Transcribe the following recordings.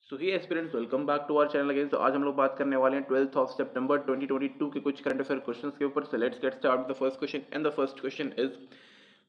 So hi aspirants welcome back to our channel again. तो आज हम लोग बात करने वाले हैं 12th ऑफ सितंबर 2022 के कुछ करंट अफेयर क्वेश्चंस के ऊपर। So let's get start the first question and the first question is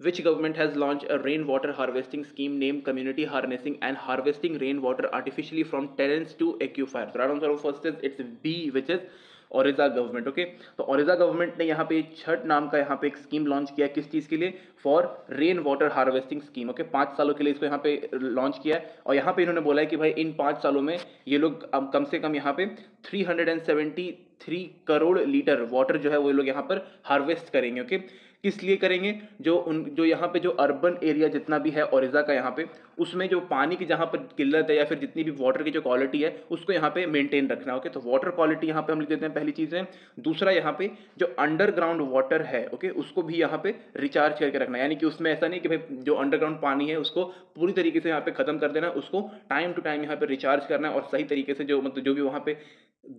which government has launched a rainwater harvesting scheme named community harnessing and harvesting rainwater artificially from terrains to aquifers? So right answer first is it's B, which is Orissa government. Okay, तो Orissa government ने यहाँ पे छठ नाम का यहाँ पे एक scheme launch किया। किस चीज़ के लिए? For rain water harvesting scheme. Okay, 5 सालों के लिए इसको यहाँ पे लॉन्च किया है और यहाँ पे इन्होंने बोला है कि भाई इन 5 सालों में ये लोग कम से कम यहाँ पे 373 करोड़ लीटर वाटर जो है वो लोग यहाँ पर हार्वेस्ट करेंगे। ओके, किस लिए करेंगे? जो यहाँ पे जो अर्बन एरिया जितना भी है ओरिजा का यहाँ पे, उसमें जो पानी की जहाँ पर किल्लत है या फिर जितनी भी वाटर की जो क्वालिटी है उसको यहाँ पे मेंटेन रखना। ओके, तो वाटर क्वालिटी यहाँ पे हम लिख देते हैं, पहली चीज़ है। दूसरा, यहाँ पे जो अंडरग्राउंड वाटर है, ओके, उसको भी यहाँ पे रिचार्ज करके रखना, यानी कि उसमें ऐसा नहीं कि भाई जो अंडरग्राउंड पानी है उसको पूरी तरीके से यहाँ पे खत्म कर देना, उसको टाइम टू टाइम यहाँ पे रिचार्ज करना है और सही तरीके से जो मतलब जो भी वहाँ पे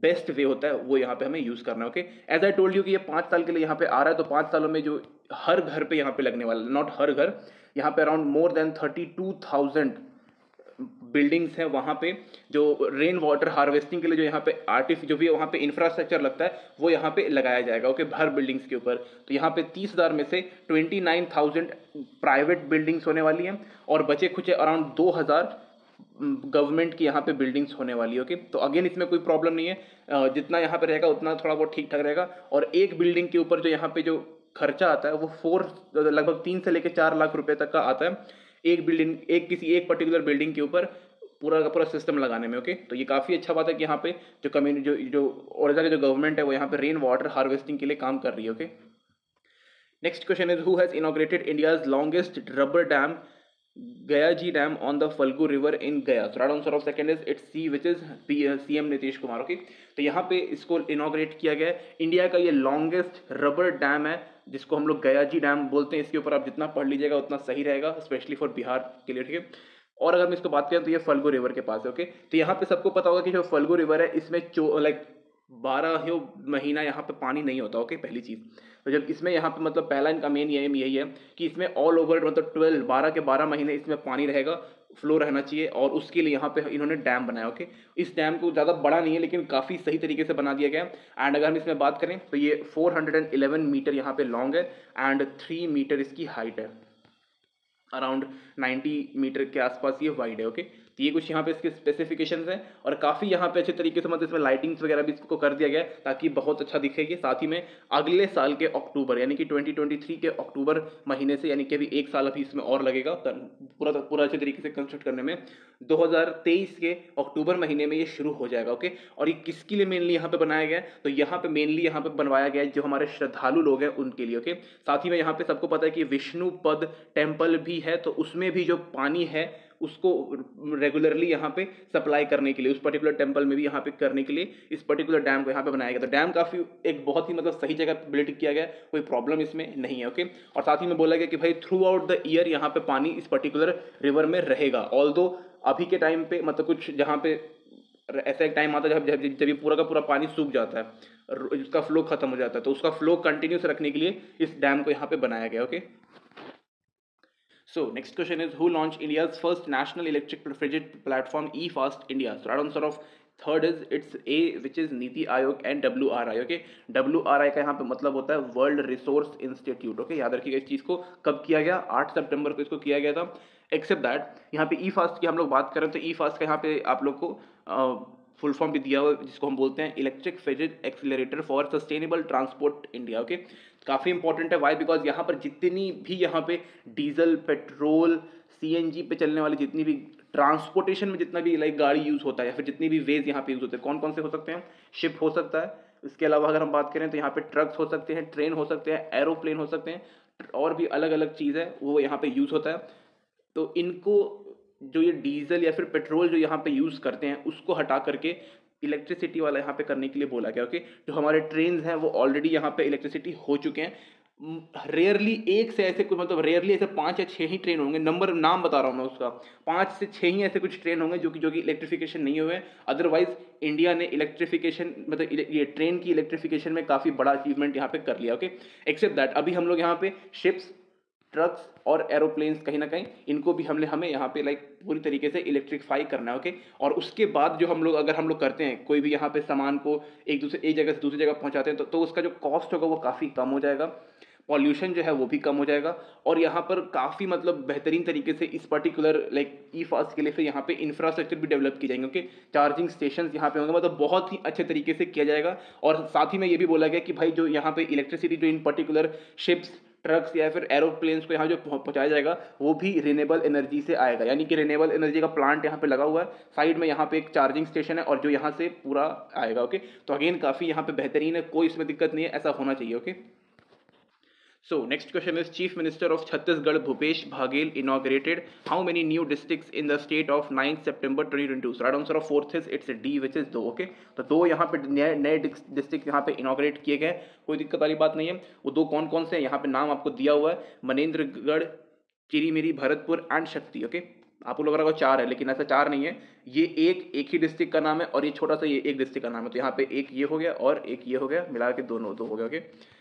बेस्ट वे होता है वो यहाँ पे हमें यूज करना है। Okay, as I told you कि ये 5 साल के लिए यहाँ पे आ रहा है, तो 5 सालों में जो हर घर पे यहाँ पे लगने वाला, नॉट हर घर, यहाँ पे अराउंड मोर देन 32,000 बिल्डिंग्स हैं वहाँ पे जो रेन वाटर हार्वेस्टिंग के लिए जो यहाँ पे जो भी वहाँ पे इंफ्रास्ट्रक्चर लगता है वो यहाँ पे लगाया जाएगा। ओके, हर बिल्डिंग्स के ऊपर। तो यहाँ पे 30,000 में से 29,000 प्राइवेट बिल्डिंग्स होने वाली हैं और बचे खुचे अराउंड 2,000 गवर्नमेंट की यहाँ पे बिल्डिंग्स होने वाली है। ओके, तो अगेन इसमें कोई प्रॉब्लम नहीं है, जितना यहाँ पे रहेगा उतना थोड़ा बहुत ठीक ठाक रहेगा। और एक बिल्डिंग के ऊपर जो यहाँ पे जो खर्चा आता है वो लगभग 3 से लेकर 4 लाख रुपए तक का आता है एक बिल्डिंग, किसी एक पर्टिकुलर बिल्डिंग के ऊपर पूरा का पूरा सिस्टम लगाने में। ओके, तो ये काफ़ी अच्छा बात है कि यहाँ पे जो कम्युनिटी जो ओडिशा की जो गवर्नमेंट है वो यहाँ पे रेन वाटर हार्वेस्टिंग के लिए काम कर रही है। Okay, next question is who has inaugurated India's longest rubber dam Gayaji Dam on the Falgu River in Gaya? So right answer of second is it's C, which is CM Nitish Kumar. Okay, तो यहाँ पे इसको inaugurate किया गया है। India का ये longest rubber dam है जिसको हम लोग गयाजी डैम बोलते हैं। इसके ऊपर आप जितना पढ़ लीजिएगा उतना सही रहेगा, स्पेशली फॉर बिहार के लिए। ठीक है, और अगर हम इसको बात करें तो ये फल्गु रिवर के पास है। ओके, तो यहाँ पे सबको पता होगा कि जो फल्गु रिवर है इसमें 12 महीना यहाँ पे पानी नहीं होता। ओके, पहली चीज़। तो जब इसमें यहाँ पे मतलब पहला इनका मेन एम यही है कि इसमें ऑल ओवर मतलब 12 के 12 महीने इसमें पानी रहेगा, फ्लो रहना चाहिए, और उसके लिए यहाँ पे इन्होंने डैम बनाया। ओके, इस डैम को ज़्यादा बड़ा नहीं है लेकिन काफ़ी सही तरीके से बना दिया गया। एंड अगर हम इसमें बात करें तो ये 411 मीटर यहाँ पे लॉन्ग है एंड 3 मीटर इसकी हाइट है, अराउंड 90 मीटर के आसपास ये वाइड है। ओके, तो ये कुछ यहाँ पे इसके स्पेसिफिकेशंस हैं और काफ़ी यहाँ पे अच्छे तरीके से मतलब इसमें लाइटिंग्स वगैरह भी इसको कर दिया गया है ताकि बहुत अच्छा दिखेगी। साथ ही में अगले साल के अक्टूबर यानी कि 2023 के अक्टूबर महीने से, यानी कि अभी 1 साल अभी इसमें और लगेगा पूरा अच्छे तरीके से कंस्ट्रक्ट करने में, 2023 के अक्टूबर महीने में ये शुरू हो जाएगा। ओके, और ये किसके लिए मेनली यहाँ पे बनाया गया है? तो यहाँ पे मेनली यहाँ पे बनवाया गया है जो हमारे श्रद्धालु लोग हैं उनके लिए। ओके, साथ ही में यहाँ पे सबको पता है कि विष्णुपद टेम्पल भी है, तो उसमें भी जो पानी है उसको रेगुलरली यहाँ पे सप्लाई करने के लिए, उस पर्टिकुलर टेम्पल में भी यहाँ पे करने के लिए इस पर्टिकुलर डैम को यहाँ पे बनाया गया। तो डैम काफ़ी एक बहुत ही मतलब सही जगह बिल्ड किया गया, कोई प्रॉब्लम इसमें नहीं है। ओके, और साथ ही में बोला गया कि भाई थ्रू आउट द ईयर यहाँ पे पानी इस पर्टिकुलर रिवर में रहेगा। ऑल्दो अभी के टाइम पे मतलब कुछ जहाँ पे ऐसा एक टाइम आता है जब ये पूरा का पूरा पानी सूख जाता है, उसका फ्लो खत्म हो जाता है, तो उसका फ्लो कंटिन्यूस रखने के लिए इस डैम को यहाँ पे बनाया गया। Okay, so next question is who launched India's first national electric refrigerated platform eFast India? So right answer of third is it's a, which is NITI Aayog and WRI। Okay, WRI का यहाँ पे मतलब होता है वर्ल्ड रिसोर्स इंस्टीट्यूट। ओके, याद रखिएगा इस चीज़ को। कब किया गया? 8 सितंबर को इसको किया गया था। एक्सेप्ट दैट यहाँ पे ई फास्ट की हम लोग बात करें तो ई फास्ट का यहाँ पे आप लोग को फुल फॉर्म भी दिया हुआ जिसको हम बोलते हैं electric frigid accelerator for sustainable transport India. Okay, काफ़ी इंपॉर्टेंट है। वाई? बिकॉज यहाँ पर जितनी भी यहाँ पे डीजल, पेट्रोल, CNG पे चलने वाली जितनी भी ट्रांसपोर्टेशन में जितना भी लाइक गाड़ी यूज़ होता है या फिर जितनी भी वेज यहाँ पे यूज़ होते हैं, कौन कौन से हो सकते हैं? शिप हो सकता है, इसके अलावा अगर हम बात करें तो यहाँ पे ट्रक्स हो सकते हैं, ट्रेन हो सकते हैं, एरोप्लेन हो सकते हैं, और भी अलग अलग चीज़ है वो यहाँ पे यूज़ होता है। तो इनको जो ये डीजल या फिर पेट्रोल जो यहाँ पे यूज़ करते हैं उसको हटा करके इलेक्ट्रिसिटी वाला यहाँ पे करने के लिए बोला गया। ओके, जो हमारे ट्रेन हैं वो ऑलरेडी यहाँ पे इलेक्ट्रिसिटी हो चुके हैं। रेयरली एक से ऐसे कुछ मतलब रेयरली ऐसे 5 या 6 ही ट्रेन होंगे, नाम बता रहा हूँ मैं उसका, 5 से 6 ही ऐसे कुछ ट्रेन होंगे जो कि इलेक्ट्रिफिकेशन नहीं हुए। अदरवाइज इंडिया ने इलेक्ट्रिफिकेशन मतलब ये ट्रेन की इलेक्ट्रिफिकेशन में काफ़ी बड़ा अचीवमेंट यहाँ पे कर लिया। ओके, एक्सेप्ट दैट अभी हम लोग यहाँ पे शिप्स, ट्रक्स और एरोप्लेन्स कहीं ना कहीं इनको भी हमें यहाँ पे लाइक पूरी तरीके से इलेक्ट्रीफाई करना है, ओके। और उसके बाद जो हम लोग अगर हम लोग करते हैं कोई भी यहाँ पे सामान को एक जगह से दूसरी जगह पहुँचाते हैं तो उसका जो कॉस्ट होगा वो काफ़ी कम हो जाएगा, पॉल्यूशन जो है वो भी कम हो जाएगा। और यहाँ पर काफ़ी मतलब बेहतरीन तरीके से इस पर्टिकुलर लाइक ई फास्ट के लिए फिर यहाँ पे इंफ्रास्ट्रक्चर भी डेवलप की जाएंगे, ओके। चार्जिंग स्टेशन यहाँ पे होंगे, मतलब बहुत ही अच्छे तरीके से किया जाएगा। और साथ ही में ये भी बोला गया कि भाई जो यहाँ पे इलेक्ट्रिसिटी जो इन पर्टिकुलर शिप्स, ट्रक्स या फिर एरोप्लेन्स को यहाँ जो पहुँचाया जाएगा वो भी रिन्यूएबल एनर्जी से आएगा, यानी कि रिन्यूएबल एनर्जी का प्लांट यहाँ पे लगा हुआ है, साइड में यहाँ पे एक चार्जिंग स्टेशन है और जो यहाँ से पूरा आएगा, ओके। तो अगेन काफ़ी यहाँ पे बेहतरीन है, कोई इसमें दिक्कत नहीं है, ऐसा होना चाहिए, okay. So next question is Chief Minister of Chhattisgarh Bhupesh Baghel inaugurated how many new districts in the state of 9th September 2022? So right answer of fourth is it's a D which is 2, okay। तो 2 यहाँ पे नए district यहाँ पे inaugurate किए गए, कोई दिक्कत वाली बात नहीं है। वो 2 कौन कौन से हैं यहाँ पे नाम आपको दिया हुआ है, मनेंद्रगढ़, चिरीमिरी, भरतपुर एंड शक्ति, ओके। आपको लग रहा होगा 4 है, लेकिन ऐसा 4 नहीं है, ये एक ही डिस्ट्रिक्ट का नाम है और ये छोटा सा ये एक डिस्ट्रिक्ट का नाम है। तो यहाँ पे एक ये हो गया और एक ये हो गया, मिला के दोनों 2 हो गया, ओके।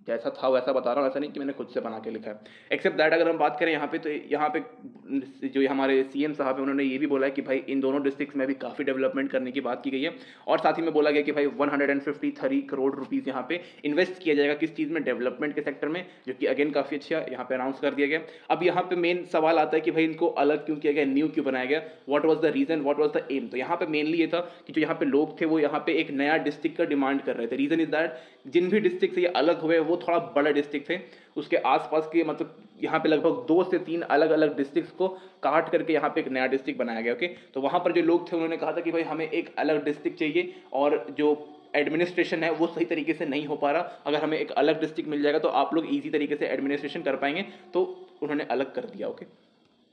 जैसा था वैसा बता रहा हूँ, ऐसा नहीं कि मैंने खुद से बना के लिखा है। एक्सेप्ट दैट अगर हम बात करें यहाँ पे तो यहाँ पे जो हमारे सीएम साहब हैं उन्होंने ये भी बोला है कि भाई इन दोनों डिस्ट्रिक्ट्स में भी काफ़ी डेवलपमेंट करने की बात की गई है। और साथ ही में बोला गया कि भाई 153 करोड़ रुपीज़ यहाँ पे इन्वेस्ट किया जाएगा किस चीज़ में, डेवलपमेंट के सेक्टर में, जो कि अगेन काफ़ी अच्छा यहाँ पे अनाउंस कर दिया गया। अब यहाँ पे मेन सवाल आता है कि भाई इनको अलग क्यों किया गया, न्यू क्यों बनाया गया, what was the reason, what was the aim. तो यहाँ पे मेनली ये था कि जो यहाँ पे लोग थे वो यहाँ पे एक नया डिस्ट्रिक्ट का डिमांड कर रहे थे। रीज़न इज दैट जिन भी डिस्ट्रिक्ट से ये अलग हुए वो थोड़ा बड़ा डिस्ट्रिक्ट थे, उसके आसपास के मतलब यहाँ पे लगभग 2 से 3 अलग अलग डिस्ट्रिक्ट्स को काट करके यहाँ पे एक नया डिस्ट्रिक्ट बनाया गया, ओके। तो वहाँ पर जो लोग थे उन्होंने कहा था कि भाई हमें एक अलग डिस्ट्रिक्ट चाहिए और जो एडमिनिस्ट्रेशन है वो सही तरीके से नहीं हो पा रहा, अगर हमें एक अलग डिस्ट्रिक्ट मिल जाएगा तो आप लोग ईजी तरीके से एडमिनिस्ट्रेशन कर पाएंगे, तो उन्होंने अलग कर दिया, ओके।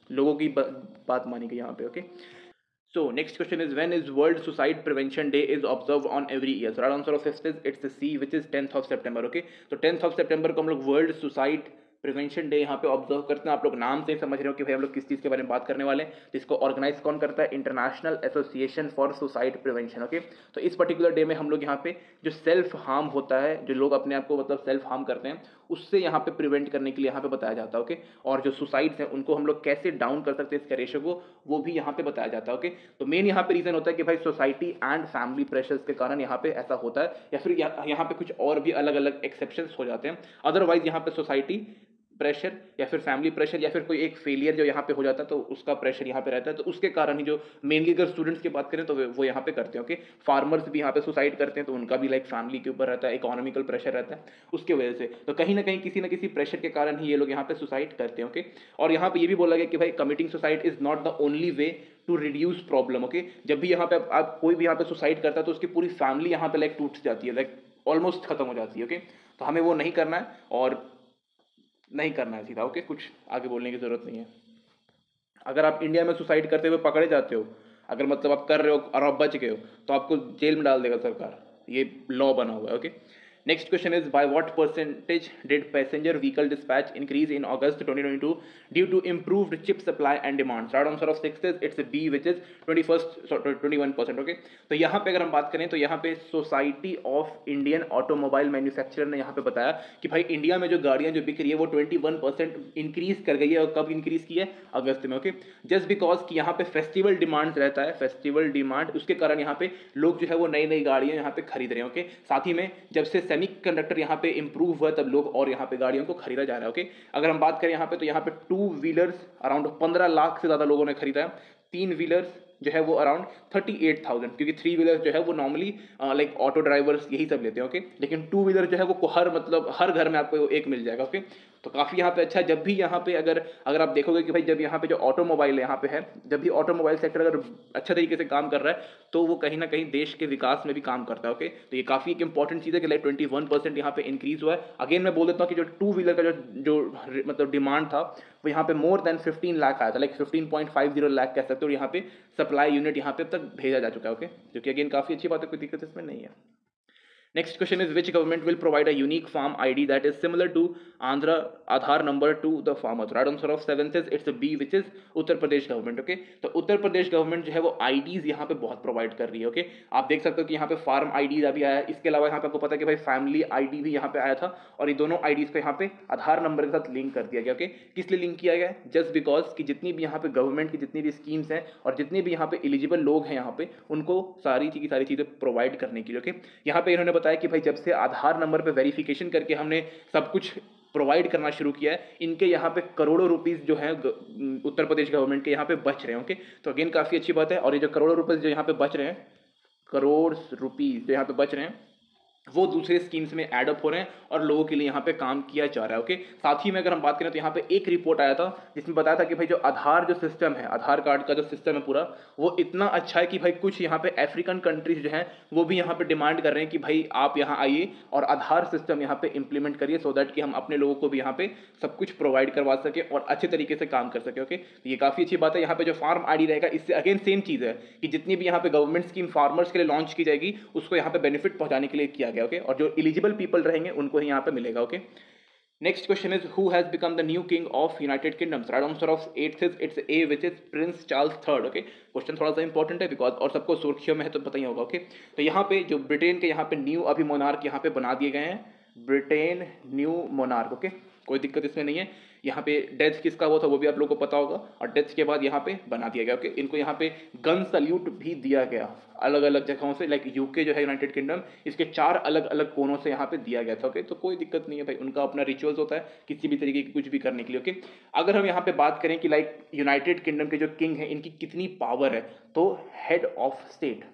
लोगों की बात मानी गई यहाँ पे, okay. So next question is when is World Suicide Prevention Day is observed on every year? So right answer of this is it's the C which is 10th of September, okay। तो 10th of September को हम लोग world suicide prevention day यहाँ पे observe करते हैं। आप लोग नाम से समझ रहे हो कि भाई हम लोग किस चीज़ के बारे में बात करने वाले हैं। तो इसको ऑर्गेनाइज कौन करता है, international association for suicide prevention, okay. तो इस पर्टिकुलर डे में हम लोग यहाँ पे जो सेल्फ हार्म होता है, जो लोग अपने आप को मतलब सेल्फ हार्म करते हैं, उससे यहाँ पे प्रिवेंट करने के लिए यहाँ पे बताया जाता है, ओके। और जो सुसाइड्स हैं उनको हम लोग कैसे डाउन कर सकते हैं इसके रेशो को, वो भी यहाँ पे बताया जाता है, ओके। तो मेन यहाँ पे रीजन होता है कि भाई सोसाइटी एंड फैमिली प्रेशर्स के कारण यहाँ पे ऐसा होता है, या फिर यहाँ पे कुछ और भी अलग अलग एक्सेप्शंस हो जाते हैं। अदरवाइज यहाँ पे सोसाइटी प्रेशर या फिर फैमिली प्रेशर या फिर कोई एक फेलियर जो यहाँ पे हो जाता है तो उसका प्रेशर यहाँ पे रहता है, तो उसके कारण ही जो मेनली अगर स्टूडेंट्स की बात करें तो वो यहाँ पे करते हैं, ओके। फार्मर्स भी यहाँ पे सुसाइड करते हैं तो उनका भी लाइक फैमिली के ऊपर रहता है, इकोनॉमिकल प्रेशर रहता है उसके वजह से, तो कहीं ना कहीं किसी ना किसी प्रेशर के कारण ही ये लोग यहाँ पे सुसाइड करते हैं, ओके। और यहाँ पे ये भी बोला गया कि भाई committing suicide is not the only way to reduce problem, okay. जब भी यहाँ पे आप कोई भी यहाँ पे सुसाइड करता है तो उसकी पूरी फैमिली यहाँ पे लाइक टूट जाती है, लाइक ऑलमोस्ट खत्म हो जाती है, ओके। तो हमें वो नहीं करना है और नहीं करना है सीधा, ओके। कुछ आगे बोलने की ज़रूरत नहीं है। अगर आप इंडिया में सुसाइड करते हुए पकड़े जाते हो, अगर मतलब आप कर रहे हो और आप बच गए हो, तो आपको जेल में डाल देगा सरकार, ये लॉ बना हुआ है, okay. Next question is by what percentage did passenger vehicle dispatch increase in August 2022 due to improved chip supply and demand. Right answer of 6 is it's B which is 21%, okay. तो यहाँ पे अगर हम बात करें तो यहाँ पे society of Indian automobile manufacturer ने यहाँ पे बताया कि भाई इंडिया में जो गाड़ियाँ जो बिक रही है वो 21% इंक्रीज कर गई है। और कब इंक्रीज की है, अगस्त में, ओके। जस्ट बिकॉज कि यहाँ पे फेस्टिवल डिमांड रहता है, फेस्टिवल डिमांड, उसके कारण यहाँ पे लोग जो है वो नई नई गाड़ियाँ यहाँ पे खरीद रहे हैं, ओके। साथ ही में जब से सेमीकंडक्टर यहाँ पे इंप्रूव हुआ तब लोग और यहाँ पे गाड़ियों को खरीदा जा रहा है, ओके। अगर हम बात करें यहाँ पे तो यहाँ पे 2 व्हीलर्स अराउंड 15 लाख से ज़्यादा लोगों ने खरीदा है, 3 व्हीलर्स जो है वो अराउंड 38,000, क्योंकि 3 व्हीलर जो है वो नॉर्मली लाइक ऑटो ड्राइवर्स यही सब लेते हैं, ओके। लेकिन 2 व्हीलर जो है वो हर घर में आपको एक मिल जाएगा, ओके। तो काफ़ी यहाँ पे अच्छा है। जब भी यहाँ पे अगर आप देखोगे कि भाई जब यहाँ पे जो ऑटोमोबाइल यहाँ पे है, जब भी ऑटोमोबाइल सेक्टर अगर अच्छा तरीके से काम कर रहा है तो वो कहीं ना कहीं देश के विकास में भी काम करता है, ओके। तो ये काफ़ी एक इंपॉर्टेंट चीज़ है कि लाइक 21% यहाँ पे इंक्रीज हुआ है। अगेन मैं बोल देता हूँ कि जो 2 व्हीलर का जो मतलब डिमांड था वो यहाँ पे मोर देन 15 लाख आया था, लाइक 15.50 लाख कह सकते हो। और यहाँ पे सप्लाई यूनिट यहाँ पे अब तक भेजा जा चुका है, ओके, जो कि अगेन काफ़ी अच्छी बात है, कोई दिक्कत इसमें नहीं है। Next question is which government will provide a unique farm ID that is similar to Andhra Aadhaar number to the farmer? So right answer of seventh is it's a B, which is Uttar Pradesh government. Okay, तो Uttar Pradesh government जो है वो IDs यहाँ पे बहुत provide कर रही है. ओके, आप देख सकते हो कि यहाँ पे फार्म आईडी अभी आया है. इसके अलावा यहाँ पे आपको पता है कि भाई फैमिली आईडी भी यहाँ पे आया था, और ये दोनों आईडीज को यहाँ पे आधार नंबर के साथ लिंक कर दिया गया. ओके, किस लिए लिंक किया गया? जस्ट बिकॉज कि जितनी भी यहाँ पे गवर्नमेंट की जितनी भी स्कीम्स हैं और जितने भी यहाँ पे एलिजिबल लोग हैं यहाँ पे, उनको सारी चीज़ें प्रोवाइड करने के लिए. ओके, यहाँ पे इन्होंने बताया कि भाई जब से आधार नंबर पे वेरिफिकेशन करके हमने सब कुछ प्रोवाइड करना शुरू किया है, इनके यहाँ पे करोड़ों रुपीस जो है उत्तर प्रदेश गवर्नमेंट के यहाँ पे बच रहे हैं. ओके, तो अगेन काफ़ी अच्छी बात है. और ये जो करोड़ों रुपीस जो यहाँ पे बच रहे हैं, करोड़ रुपीस जो यहाँ पे बच रहे हैं, वो दूसरे स्कीम्स में ऐड अप हो रहे हैं और लोगों के लिए यहाँ पे काम किया जा रहा है. ओके, साथ ही में अगर हम बात करें तो यहाँ पे एक रिपोर्ट आया था जिसमें बताया था कि भाई जो आधार जो सिस्टम है, आधार कार्ड का जो सिस्टम है पूरा, वो इतना अच्छा है कि भाई कुछ यहाँ पे अफ्रीकन कंट्रीज जो हैं वो भी यहाँ पे डिमांड कर रहे हैं कि भाई आप यहाँ आइए और आधार सिस्टम यहाँ पे इंप्लीमेंट करिए, सो दैट कि हम अपने लोगों को भी यहाँ पे सब कुछ प्रोवाइड करवा सके और अच्छे तरीके से काम कर सके. ओके, ये काफ़ी अच्छी बात है. यहाँ पे जो फार्म आईडी रहेगा, इससे अगेन सेम चीज़ है कि जितनी भी यहाँ पे गवर्नमेंट स्कीम फार्मर्स के लिए लॉन्च की जाएगी, उसको यहाँ पे बेनिफिट पहुँचाने के लिए किया गया. ओके, और जो एलिजिबल पीपल रहेंगे उनको ही यहाँ पे मिलेगा. Okay, next question is who has become the new king of United kingdom? Right answer of 8th is it's a, which is Prince Charles third. Okay, question थोड़ा सा इंपॉर्टेंट है बिकॉज और सबको सुर्खियों में है तो पता ही होगा. ओके, तो यहाँ पे जो ब्रिटेन के यहाँ पे न्यू अभी मोनार्क यहाँ पे बना दिए गए हैं, ब्रिटेन न्यू मोनार्क. ओके, कोई दिक्कत इसमें नहीं है. यहाँ पे डेथ किसका हुआ था वो भी आप लोगों को पता होगा, और डेथ के बाद यहाँ पे बना दिया गया. ओके, इनको यहाँ पे गन सल्यूट भी दिया गया अलग अलग जगहों से, लाइक यूके जो है यूनाइटेड किंगडम, इसके 4 अलग अलग कोनों से यहाँ पे दिया गया था. ओके, तो कोई दिक्कत नहीं है भाई, उनका अपना रिचुअल्स होता है किसी भी तरीके की कुछ भी करने के लिए. ओके, अगर हम यहाँ पे बात करें कि लाइक यूनाइटेड किंगडम के जो किंग है इनकी कितनी पावर है, तो head of state.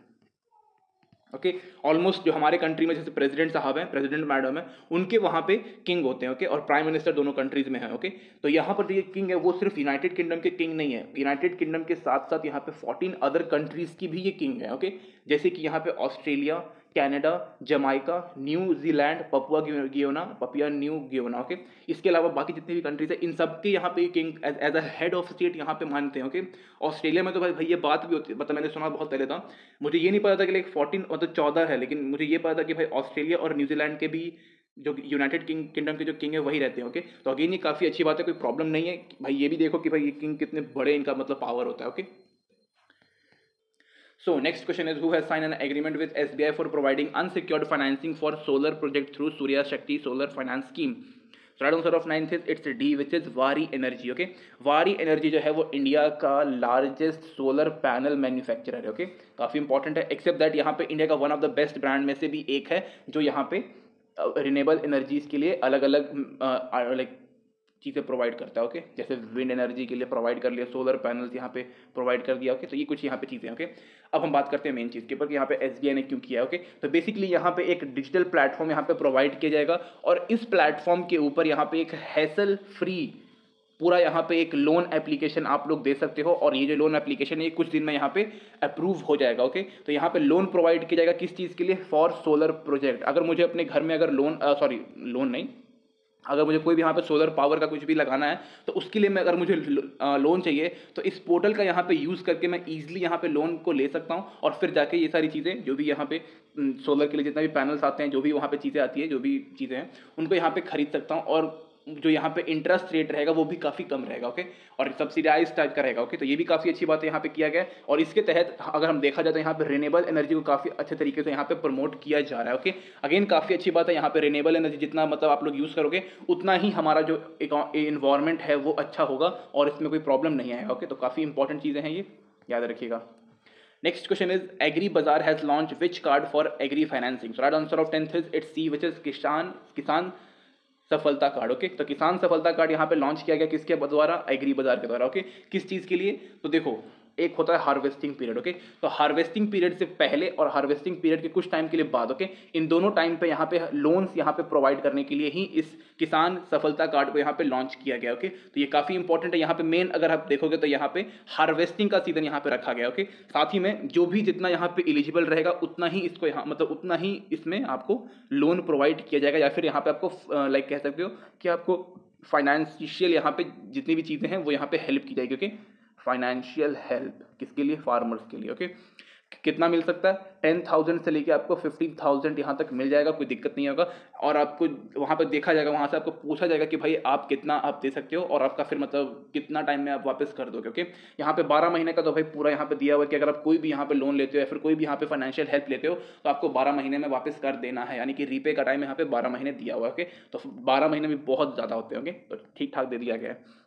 Okay, almost जो हमारे कंट्री में जैसे प्रेसिडेंट साहब हैं, प्रेसिडेंट मैडम है, उनके वहाँ पे किंग होते हैं. ओके, और प्राइम मिनिस्टर दोनों कंट्रीज में है. ओके, तो यहाँ पर जो ये किंग है वो सिर्फ यूनाइटेड किंगडम के किंग नहीं है, यूनाइटेड किंगडम के साथ साथ यहाँ पे 14 अदर कंट्रीज की भी ये किंग है. ओके, जैसे कि यहाँ पे Australia, Canada, Jamaica, New Zealand, Papua new guinea. Okay, इसके अलावा बाकी जितनी भी कंट्रीज है इन सब के यहाँ पे king as a head of state यहाँ पे मानते हैं. ओके, ऑस्ट्रेलिया में तो भाई ये बात भी होती है, मतलब मैंने सुना बहुत पहले था, मुझे ये नहीं पता था कि लाइक 14 मतलब 14 है, लेकिन मुझे ये पता था कि भाई ऑस्ट्रेलिया और न्यूजीलैंड के भी जो यूनाइटेड किंगडम के जो किंग है वही रहते हैं. ओके, तो अगेन ये काफ़ी अच्छी बात है, कोई प्रॉब्लम नहीं है भाई. ये भी देखो कि भाई ये किंग कितने बड़े इनका मतलब पावर होता है. Okay, so next question is who has signed an agreement with SBI for providing unsecured financing for solar project through Surya Shakti Solar Finance Scheme? So right answer of 9th is it's D, which is Waaree Energy. Okay, Waaree Energy जो है वो India का largest solar panel manufacturer है. Okay, काफ़ी important है, accept that यहाँ पे India का one of the best brand में से भी एक है जो यहाँ पे रिन्यूएबल एनर्जीज के लिए अलग अलग लाइक चीज़ें प्रोवाइड करता है. ओके, जैसे विंड एनर्जी के लिए प्रोवाइड कर लिया, सोलर पैनल्स यहाँ पे प्रोवाइड कर दिया. ओके, तो ये कुछ यहाँ पे चीज़ें. ओके, अब हम बात करते हैं मेन चीज़ के ऊपर कि यहाँ पे एसबीआई ने क्यों किया है. ओके, तो बेसिकली यहाँ पे एक डिजिटल प्लेटफॉर्म यहाँ पे प्रोवाइड किया जाएगा और इस प्लेटफॉर्म के ऊपर यहाँ पे एक हैसल फ्री पूरा यहाँ पे एक लोन एप्लीकेशन आप लोग दे सकते हो, और ये जो लोन एप्लीकेशन है ये कुछ दिन में यहाँ पे अप्रूव हो जाएगा. ओके, तो यहाँ पे लोन प्रोवाइड किया जाएगा किस चीज़ के लिए? For solar project. अगर मुझे अपने घर में अगर लोन नहीं, अगर मुझे कोई भी यहाँ पे सोलर पावर का कुछ भी लगाना है तो उसके लिए मैं अगर मुझे लोन चाहिए तो इस पोर्टल का यहाँ पे यूज़ करके मैं ईजिली यहाँ पे लोन को ले सकता हूँ, और फिर जाके ये सारी चीज़ें जो भी यहाँ पे सोलर के लिए जितना भी पैनल्स आते हैं, जो भी वहाँ पे चीज़ें आती है, जो भी चीज़ें हैं, उनको यहाँ पे खरीद सकता हूँ, और जो यहाँ पे इंटरेस्ट रेट रहेगा वो भी काफ़ी कम रहेगा. ओके, और सब्सिडाइज टाइप का रहेगा. ओके, तो ये भी काफ़ी अच्छी बात है यहाँ पे किया गया है, और इसके तहत अगर हम देखा जाए तो यहाँ पे रिन्यूएबल एनर्जी को काफ़ी अच्छे तरीके से यहाँ पे प्रमोट किया जा रहा है. ओके, अगेन काफ़ी अच्छी बात है, यहाँ पे रिन्यूएबल एनर्जी जितना मतलब आप लोग यूज़ करोगे उतना ही हमारा जो इन्वायरमेंट है वो अच्छा होगा और इसमें कोई प्रॉब्लम नहीं आएगा. ओके, तो काफ़ी इंपॉर्टेंट चीज़ें हैं, ये याद रखिएगा. Next question is Agri Bazaar has launched which card for agri financing? So right answer of 10th is it's C, which is किसान सफलता कार्ड. ओके, तो किसान सफलता कार्ड यहाँ पे लॉन्च किया गया किसके द्वारा? एग्री बाजार के द्वारा. ओके, किस चीज़ के लिए? तो देखो एक होता है हार्वेस्टिंग पीरियड. ओके, तो हार्वेस्टिंग पीरियड से पहले और हार्वेस्टिंग पीरियड के कुछ टाइम के लिए बाद, ओके, इन दोनों टाइम पे यहाँ पे लोन्स यहाँ पे प्रोवाइड करने के लिए ही इस किसान सफलता कार्ड को यहाँ पे लॉन्च किया गया. ओके, तो ये काफ़ी इंपॉर्टेंट है. यहाँ पे मेन अगर आप देखोगे तो यहाँ पे हार्वेस्टिंग का सीजन यहाँ पे रखा गया. ओके, साथ ही में जो भी जितना यहाँ पे एलिजिबल रहेगा उतना ही इसको यहाँ मतलब उतना ही इसमें आपको लोन प्रोवाइड किया जाएगा, या फिर यहाँ पे आपको लाइक कह सकते हो कि आपको फाइनेंशियल यहाँ पे जितनी भी चीज़ें हैं वो यहाँ पे हेल्प की जाएगी. ओके, फाइनेंशियल हेल्प किसके लिए? फार्मर्स के लिए. ओके, कितना मिल सकता है 10,000 से लेके आपको 15,000 यहाँ तक मिल जाएगा, कोई दिक्कत नहीं होगा। और आपको वहाँ पर देखा जाएगा, वहाँ से आपको पूछा जाएगा कि भाई आप कितना आप दे सकते हो और आपका फिर मतलब कितना टाइम में आप वापस कर दोगे। ओके, यहाँ पे 12 महीने का तो भाई पूरा यहाँ पे दिया हुआ है कि अगर आप कोई भी यहाँ पे लोन लेते हो या फिर कोई भी यहाँ पे फाइनेंशियल हेल्प लेते हो तो आपको 12 महीने में वापस कर देना है, यानी कि रीपे का टाइम यहाँ पे 12 महीने दिया हुआ है। ओके, तो 12 महीने भी बहुत ज़्यादा होते होंगे, तो ठीक ठाक दे दिया गया है।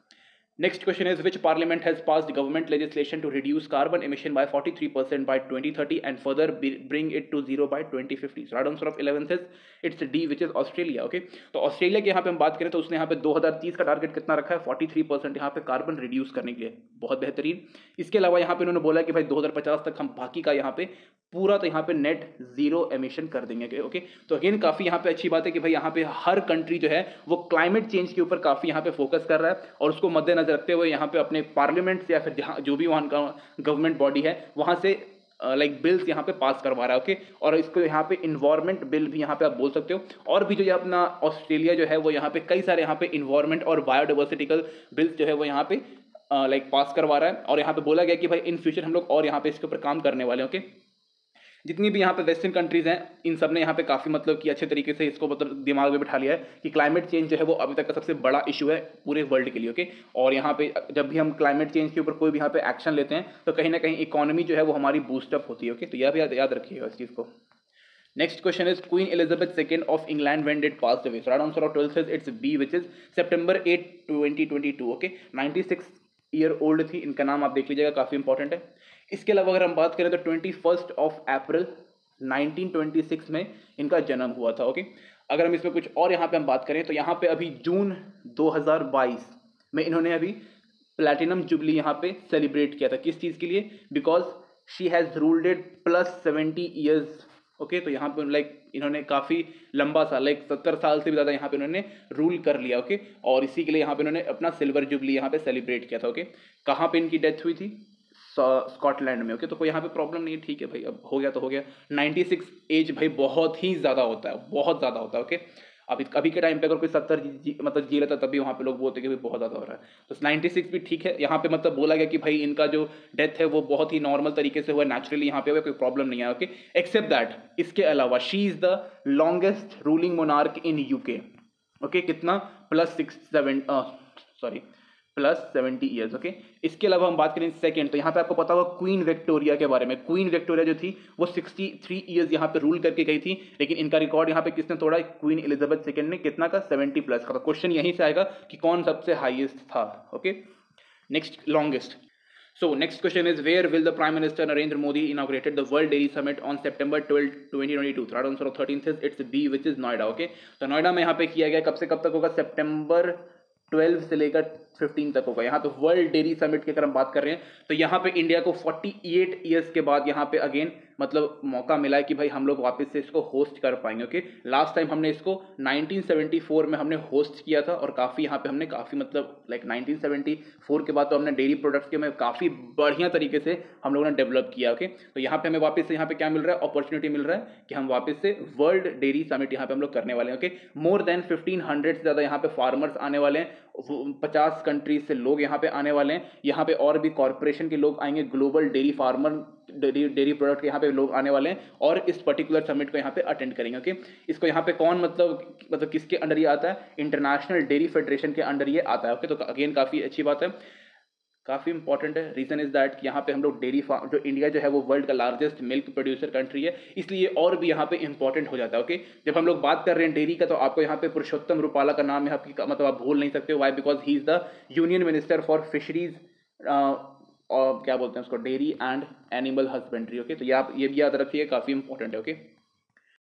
Next question is, which parliament has passed government legislation to reduce carbon emission by 43% by 2030 and further bring it to zero by 2050? So right answer of 11th is it's D, which is Australia. Okay, तो Australia की यहाँ पे हम बात करें तो उसने यहाँ पे 2030 का टारगेट कितना रखा है 43% यहाँ पे कार्बन रिड्यूस करने के लिए, बहुत बेहतरीन। इसके अलावा यहाँ पे इन्होंने बोला कि भाई 2050 तक हम बाकी का यहाँ पे पूरा तो यहाँ पे नेट जीरो एमिशन कर देंगे। ओके, तो अगेन काफ़ी यहाँ पे अच्छी बात है कि भाई यहाँ पे हर कंट्री जो है वो क्लाइमेट चेंज के ऊपर काफ़ी यहाँ पे फोकस कर रहा है और उसको मद्देनजर रखते हुए यहाँ पे अपने पार्लियामेंट से या फिर जहाँ जो भी वहाँ का गवर्नमेंट बॉडी है वहाँ से लाइक बिल्स यहाँ पे पास करवा रहा है। ओके, और इसको यहाँ पे इन्वायरमेंट बिल भी यहाँ पे आप बोल सकते हो। और भी जो ये अपना ऑस्ट्रेलिया जो है वो यहाँ पे कई सारे यहाँ पे इन्वायरमेंट और बायोडाइवर्सिटिकल बिल्स जो है वो यहाँ पे लाइक पास करवा रहा है। और यहाँ पे बोला गया कि भाई इन फ्यूचर हम लोग और यहाँ पे इसके ऊपर काम करने वाले हैं। ओके, जितनी भी यहाँ पे वेस्टर्न कंट्रीज हैं इन सब ने यहाँ पे काफ़ी मतलब कि अच्छे तरीके से इसको मतलब दिमाग में बिठा लिया है कि क्लाइमेट चेंज जो है वो अभी तक का सबसे बड़ा इशू है पूरे वर्ल्ड के लिए। ओके, और यहाँ पे जब भी हम क्लाइमेट चेंज के ऊपर कोई भी यहाँ पे एक्शन लेते हैं तो कहीं ना कहीं इकोनॉमी जो है वो हमारी बूस्टअप होती है। ओके, तो यह भी याद रखिएगा इस चीज़ को। Next question is, Queen Elizabeth II of England when did passed away? So right answer of 12 says it's B, which is September 8, 2022. Okay, 96 year old थी। इनका नाम आप देख लीजिएगा, काफ़ी इंपॉर्टेंट है। इसके अलावा अगर हम बात करें तो 21 अप्रैल 1926 में इनका जन्म हुआ था। ओके, अगर हम इसमें कुछ और यहाँ पे हम बात करें तो यहाँ पे अभी जून 2022 में इन्होंने अभी प्लैटिनम जुबली यहाँ पे सेलिब्रेट किया था। किस चीज़ के लिए? Because she has ruled it +70 years. Okay, तो यहाँ पे लाइक इन्होंने काफ़ी लंबा सा लाइक 70 साल से भी ज़्यादा यहाँ पे इन्होंने रूल कर लिया। ओके, और इसी के लिए यहाँ पे इन्होंने अपना सिल्वर जुबली यहाँ पे सेलिब्रेट किया था। ओके, कहाँ पे इनकी डेथ हुई थी? स्कॉटलैंड में। ओके, तो कोई यहाँ पे प्रॉब्लम नहीं है, ठीक है भाई, अब हो गया तो हो गया। 96 एज भाई बहुत ही ज़्यादा होता है, बहुत ज़्यादा होता है। ओके, अभी के टाइम पे अगर कोई 70 मतलब जी लेता तभी वहाँ पे लोग बोलते कि भाई बहुत ज़्यादा हो रहा है, तो 96 भी ठीक है। यहाँ पे मतलब बोला गया कि भाई इनका जो डेथ है वो बहुत ही नॉर्मल तरीके से हुआ, नेचुरली यहाँ पे हुआ, कोई प्रॉब्लम नहीं है। ओके, एक्सेप्ट दैट इसके अलावा she is the longest ruling monarch in UK. Okay, कितना? +70 ईयर्स। ओके, इसके अलावा हम बात करें सेकंड, तो यहाँ पे आपको पता होगा क्वीन विक्टोरिया के बारे में। क्वीन विक्टोरिया जो थी वो 63 ईयर्स यहाँ पे रूल करके गई थी, लेकिन इनका रिकॉर्ड यहाँ पे किसने तोड़ा? क्वीन एलिजाबेथ सेकंड ने। कितना का? 70+ का। तो क्वेश्चन यहीं से आएगा कि कौन सबसे हाईएस्ट था। Okay, next longest. So next question is, where will the Prime Minister Narendra Modi inaugurated the World Dairy Summit on September 12, 2022? Right answer of 13 says it's B, which is Noida. Okay, तो नोएडा में यहाँ पे किया गया, कब से कब तक होगा? सितंबर 12 से लेकर 15 तक होगा। यहाँ पे वर्ल्ड डेयरी समिट की अगर हम बात कर रहे हैं तो यहाँ पे इंडिया को 48 ईयर्स के बाद यहाँ पे अगेन मतलब मौका मिला है कि भाई हम लोग वापस से इसको होस्ट कर पाएंगे। ओके, लास्ट टाइम हमने इसको 1974 में हमने होस्ट किया था और काफ़ी यहाँ पे हमने काफ़ी मतलब लाइक 1974 के बाद तो हमने डेयरी प्रोडक्ट्स के में काफ़ी बढ़िया तरीके से हम लोगों ने डेवलप किया। ओके, तो यहाँ पे हमें वापस से यहाँ पे क्या मिल रहा है? अपॉर्चुनिटी मिल रहा है कि हम वापस से वर्ल्ड डेयरी समिट यहाँ पे हम लोग करने वाले हैं। ओके, मोर देन 1500 से ज़्यादा यहाँ पे फार्मर्स आने वाले हैं, 50 कंट्रीज से लोग यहाँ पे आने वाले हैं। यहाँ पे और भी कॉर्पोरेशन के लोग आएंगे, global dairy farmer dairy product यहाँ पे लोग आने वाले हैं और इस पर्टिकुलर समिट को यहाँ पे अटेंड करेंगे। ओके, इसको यहाँ पे कौन मतलब किसके अंडर ये आता है? इंटरनेशनल डेयरी फेडरेशन के अंडर ये आता है। ओके, तो अगेन काफ़ी अच्छी बात है, काफ़ी इंपॉर्टेंट है। रीज़न इज़ दैट यहाँ पे हम लोग डेयरी फार्म, जो इंडिया जो है वो वर्ल्ड का लार्जेस्ट मिल्क प्रोड्यूसर कंट्री है, इसलिए और भी यहाँ पे इंपॉर्टेंट हो जाता है। ओके, जब हम लोग बात कर रहे हैं डेयरी का तो आपको यहाँ पे पुरुषोत्तम रूपाला का नाम यहाँ मतलब आप भूल नहीं सकते हो। Why? Because he is the union minister for fisheries और क्या बोलते हैं उसको, dairy and animal husbandry. Okay, तो ये भी याद रखिए, काफ़ी इंपॉर्टेंट है। ओके,